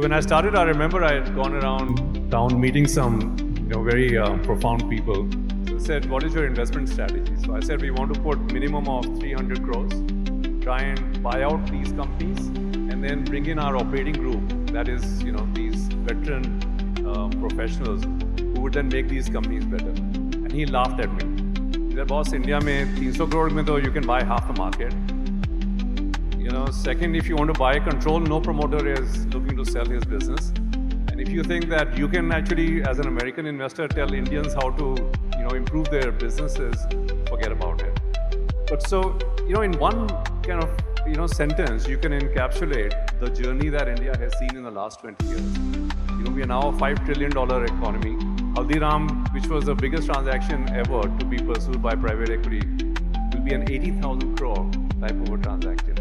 When I started, I remember I had gone around town meeting some, very profound people. So I said, "What is your investment strategy?" So I said, "We want to put minimum of 300 crores, try and buy out these companies, and then bring in our operating group. That is, these veteran professionals who would then make these companies better." And he laughed at me. He said, "Boss, India mein 300 crore mein to you can buy half the market. Second, if you want to buy control, no promoter is looking to sell his business. And if you think that you can actually, as an American investor, tell Indians how to, improve their businesses, forget about it." But so, in one kind of, sentence, you can encapsulate the journey that India has seen in the last 20 years. We are now a $5 trillion economy. Haldiram, which was the biggest transaction ever to be pursued by private equity, will be an 80,000 crore type of a transaction.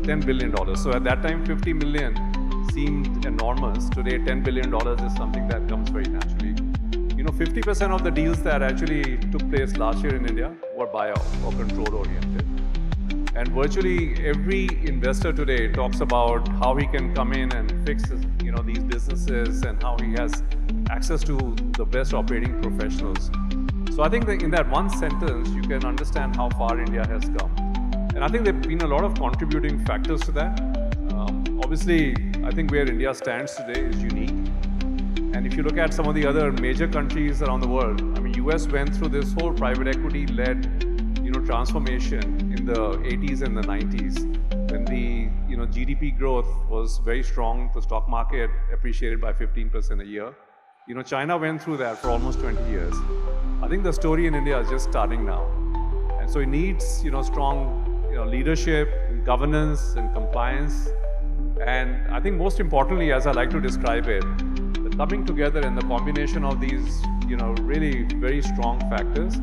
$10 billion. So at that time, 50 million seemed enormous. Today, $10 billion is something that comes very naturally. 50% of the deals that actually took place last year in India were buyout or control-oriented. And virtually every investor today talks about how he can come in and fix, these businesses and how he has access to the best operating professionals. So I think that in that one sentence, you can understand how far India has come. And I think there have been a lot of contributing factors to that. Obviously, I think where India stands today is unique. And if you look at some of the other major countries around the world, US went through this whole private equity-led, transformation in the 80s and the 90s, when the, GDP growth was very strong. The stock market appreciated by 15% a year. China went through that for almost 20 years. I think the story in India is just starting now. And so it needs, strong leadership, governance, and compliance. And I think most importantly, as I like to describe it, the coming together and the combination of these, really very strong factors